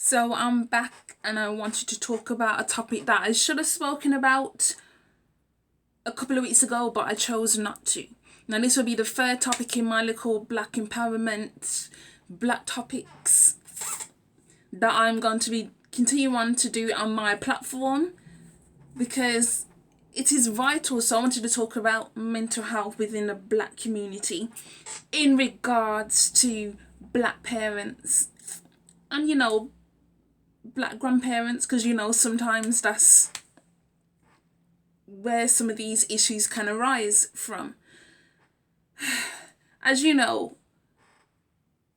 So I'm back and I wanted to talk about a topic that I should have spoken about a couple of weeks ago, but I chose not to. Now, this will be the third topic in my little Black empowerment, Black topics that I'm going to be continue on to do on my platform because it is vital. So I wanted to talk about mental health within the Black community in regards to Black parents and Black grandparents, because sometimes that's where some of these issues can arise from. As you know,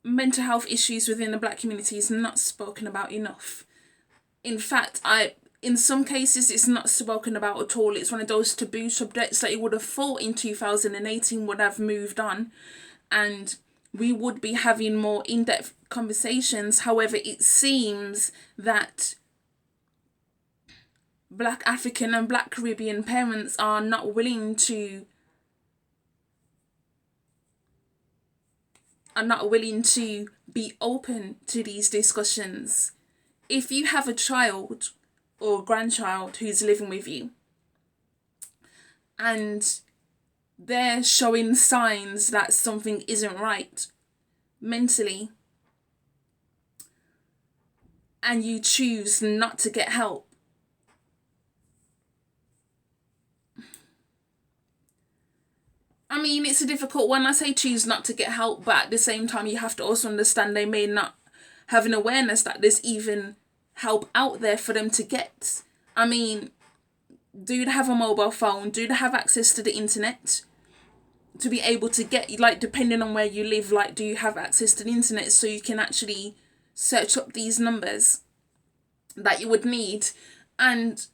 mental health issues within the Black community is not spoken about enough. In fact, in some cases it's not spoken about at all. It's one of those taboo subjects that you would have thought in 2018 would have moved on and we would be having more in-depth conversations. However, it seems that Black African and Black Caribbean parents are not willing to be open to these discussions. If you have a child or grandchild who's living with you and they're showing signs that something isn't right mentally and you choose not to get help, I mean, it's a difficult one. I say choose not to get help, but at the same time, you have to also understand they may not have an awareness that there's even help out there for them to get. I mean, do they have a mobile phone? Do they have access to the internet to be able to get, like, depending on where you live, like, do you have access to the internet so you can actually search up these numbers that you would need? And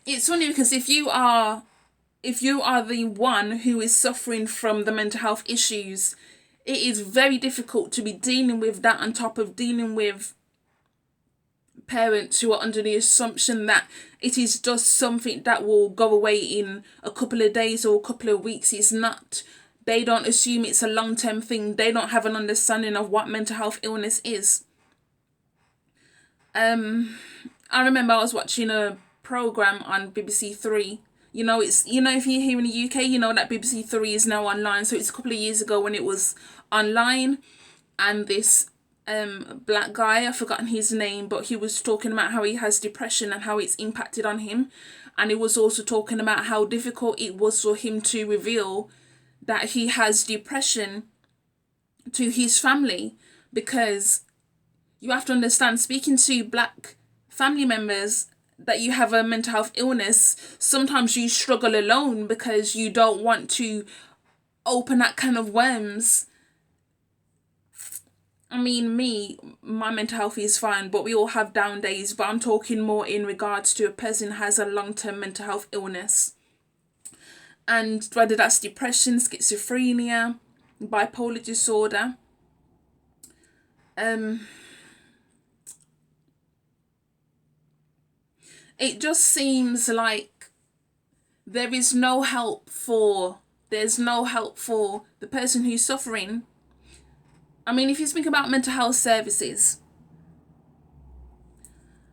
it's funny because if you are the one who is suffering from the mental health issues, it is very difficult to be dealing with that on top of dealing with parents who are under the assumption that it is just something that will go away in a couple of days or a couple of weeks. It's not. They don't assume it's a long-term thing. They don't have an understanding of what mental health illness is. I remember I was watching a program on BBC Three. It's if you're here in the UK, that BBC Three is now online. So it's a couple of years ago when it was online, and this Black guy, I've forgotten his name, but he was talking about how he has depression and how it's impacted on him. And he was also talking about how difficult it was for him to reveal that he has depression to his family, because you have to understand, speaking to Black family members, that you have a mental health illness, sometimes you struggle alone because you don't want to open that can of worms. I mean, my mental health is fine, but we all have down days. But I'm talking more in regards to a person who has a long-term mental health illness. And whether that's depression, schizophrenia, bipolar disorder. It just seems like there's no help for the person who's suffering. I mean, if you think about mental health services,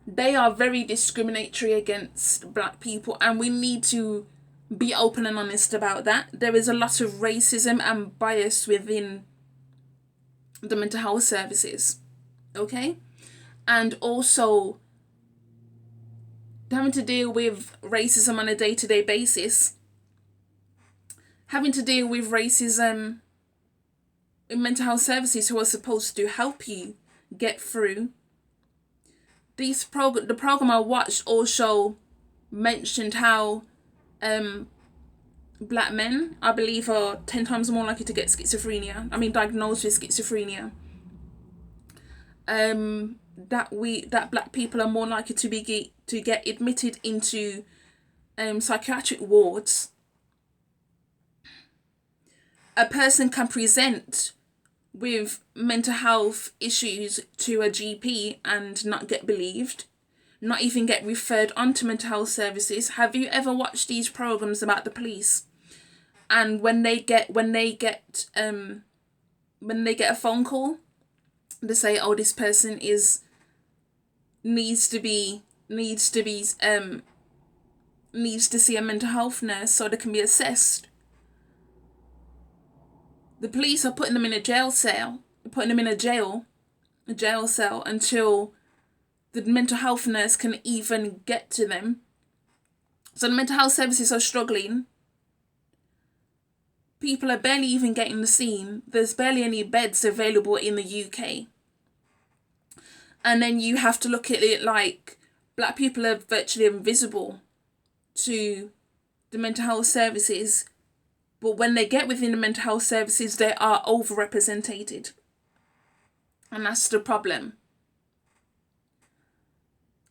they are very discriminatory against Black people, and we need to be open and honest about that. There is a lot of racism and bias within the mental health services, okay? And also having to deal with racism on a day-to-day basis, having to deal with racism in mental health services who are supposed to help you get through. The program I watched also mentioned how Black men, I believe, are 10 times more likely to get schizophrenia. I mean, diagnosed with schizophrenia. That Black people are more likely to get admitted into psychiatric wards. A person can present with mental health issues to a GP and not get believed, not even get referred on to mental health services. Have you ever watched these programs about the police? And when they get a phone call They say, oh, this person is needs to be needs to be needs to see a mental health nurse so they can be assessed. The police are putting them in a jail cell, a jail cell until the mental health nurse can even get to them. So the mental health services are struggling. People are barely even getting seen. There's barely any beds available in the UK. And then you have to look at it like black people are virtually invisible to the mental health services. But when they get within the mental health services, they are overrepresented. And that's the problem.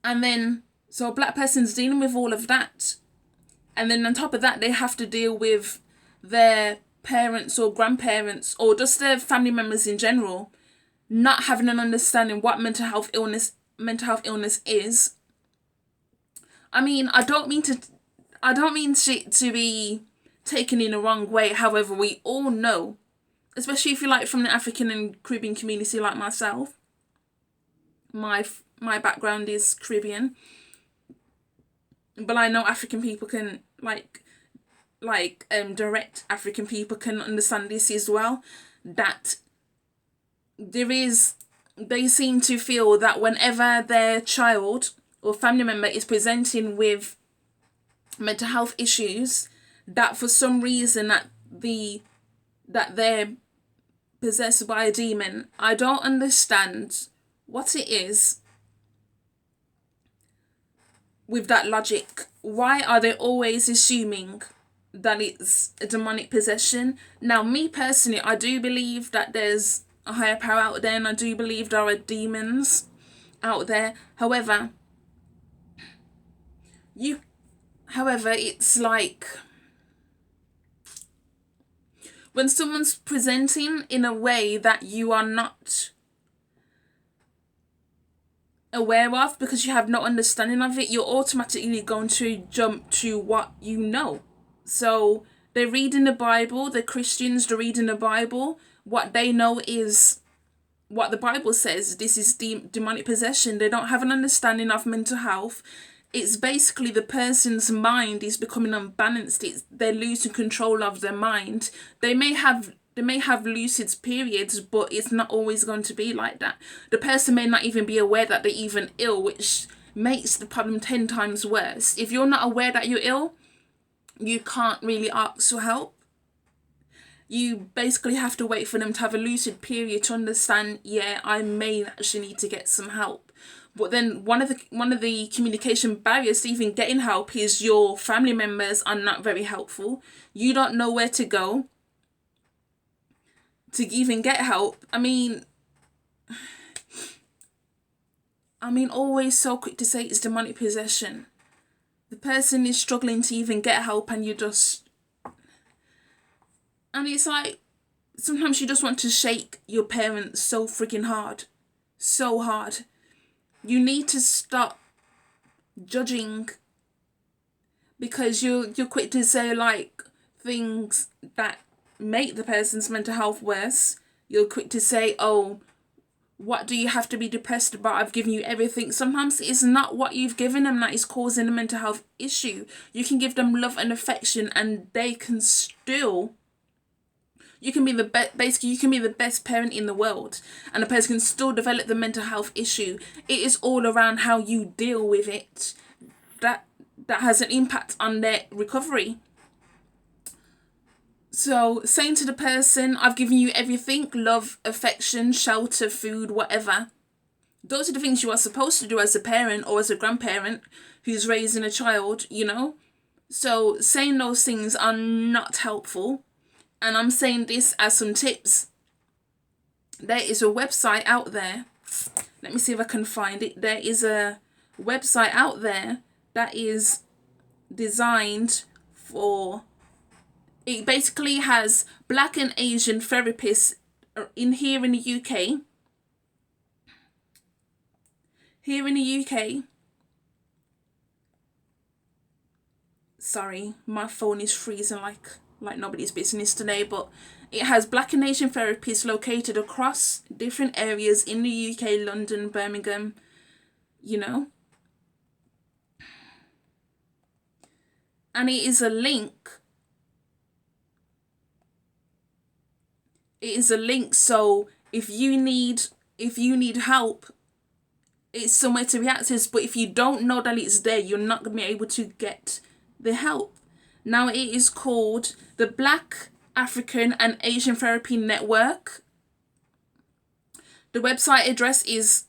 And then, so a black person's dealing with all of that. And then on top of that, they have to deal with their parents or grandparents or just their family members in general not having an understanding what mental health illness is. I mean, I don't mean to be taken in the wrong way. However, we all know, especially if you're like from the African and Caribbean community like myself. My background is Caribbean, but I know African people can direct African people can understand this as well, that they seem to feel that whenever their child or family member is presenting with mental health issues, that for some reason that they're possessed by a demon. I don't understand what it is with that logic. Why are they always assuming that it's a demonic possession? Now, me personally, I do believe that there's a higher power out there, and I do believe there are demons out there. However, it's like when someone's presenting in a way that you are not aware of because you have no understanding of it, you're automatically going to jump to what you know. So they're reading the Bible, the Christians, they're reading the Bible. What they know is what the Bible says. This is demonic possession. They don't have an understanding of mental health. It's basically the person's mind is becoming unbalanced. They're losing control of their mind. They may have lucid periods, but it's not always going to be like that. The person may not even be aware that they're even ill, which makes the problem 10 times worse. If you're not aware that you're ill, you can't really ask for help. You basically have to wait for them to have a lucid period to understand, yeah, I may actually need to get some help. But then one of the communication barriers to even getting help is your family members are not very helpful. You don't know where to go to even get help. I mean, always so quick to say it's demonic possession. The person is struggling to even get help, and and it's like, sometimes you just want to shake your parents so freaking hard. So hard. You need to stop judging, because you're quick to say like things that make the person's mental health worse. You're quick to say, oh, what do you have to be depressed about? I've given you everything. Sometimes it's not what you've given them that is causing a mental health issue. You can give them love and affection, and they can still... You can be basically you can be the best parent in the world, and a person can still develop the mental health issue. It is all around how you deal with it that has an impact on their recovery. So saying to the person, I've given you everything, love, affection, shelter, food, whatever. Those are the things you are supposed to do as a parent or as a grandparent who's raising a child, you know? So saying those things are not helpful. And I'm saying this as some tips. There is a website out there. Let me see if I can find it. There is a website out there that is designed for... It basically has Black and Asian therapists here in the UK. Here in the UK. Sorry, my phone is freezing like like nobody's business today, but it has Black and Asian therapists located across different areas in the UK, London, Birmingham, you know. And it is a link. It is a link, so if you need help, it's somewhere to be accessed. But if you don't know that it's there, you're not going to be able to get the help. Now, it is called the Black, African and Asian Therapy Network. The website address is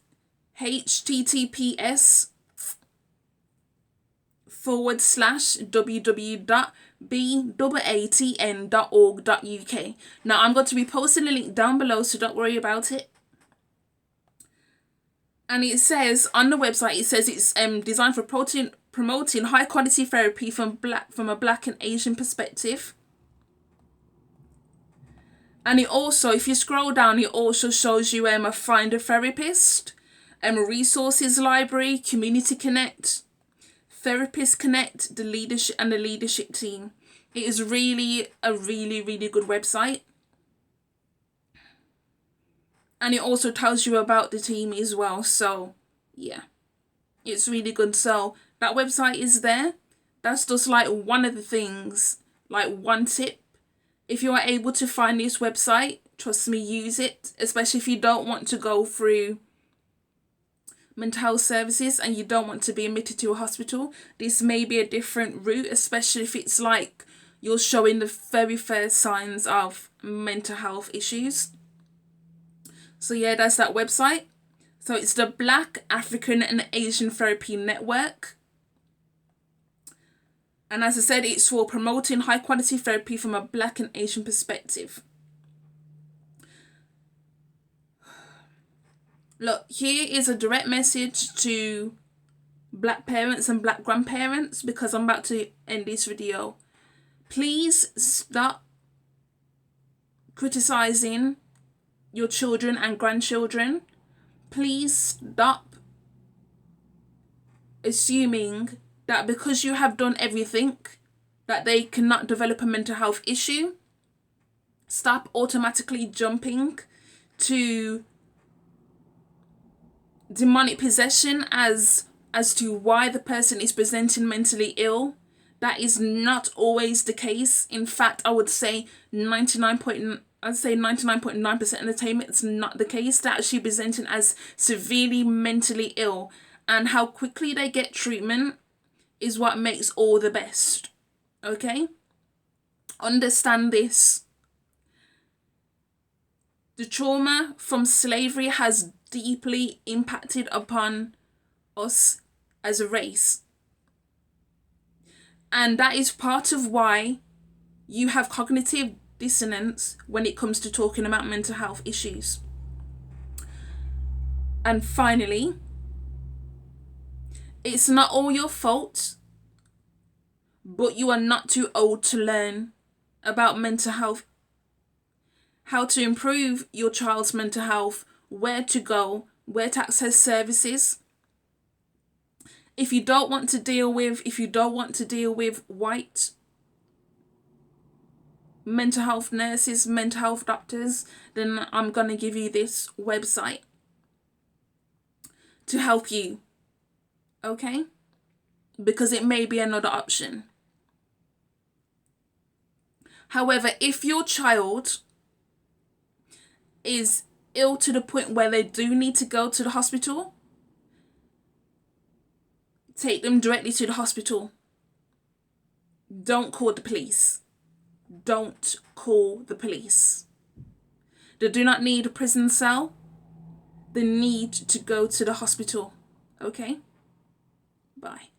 https://www.batn.org.uk. Now, I'm going to be posting a link down below, so don't worry about it. And it says on the website, it says it's designed for promoting high quality therapy from a Black and Asian perspective. And it also, if you scroll down, it also shows you a Find a Therapist, resources library, Community Connect, Therapist Connect, the leadership team. It is really a really good website. And it also tells you about the team as well. So yeah, it's really good. So that website is there. That's just like one of the things, like one tip. If you are able to find this website, trust me, use it. Especially if you don't want to go through mental health services and you don't want to be admitted to a hospital. This may be a different route, especially if it's like you're showing the very first signs of mental health issues. So yeah, that's that website. So it's the Black, African and Asian Therapy Network. And as I said, it's for promoting high quality therapy from a Black and Asian perspective. Look, here is a direct message to Black parents and Black grandparents, because I'm about to end this video. Please stop criticizing your children and grandchildren. Please stop assuming that because you have done everything that they cannot develop a mental health issue. Stop automatically jumping to demonic possession as to why the person is presenting mentally ill. That is not always the case. In fact, I would say 99.9% of the time it's not the case. They're actually presenting as severely mentally ill, and how quickly they get treatment is what makes all the best. Okay? Understand this. The trauma from slavery has deeply impacted upon us as a race. And that is part of why you have cognitive dissonance when it comes to talking about mental health issues. And finally, it's not all your fault, but you are not too old to learn about mental health, how to improve your child's mental health, where to go, where to access services. If you don't want to deal with white mental health nurses, mental health doctors, then I'm going to give you this website to help you. Okay? Because it may be another option. However, if your child is ill to the point where they do need to go to the hospital, take them directly to the hospital. Don't call the police. Don't call the police. They do not need a prison cell. They need to go to the hospital. Okay? Bye.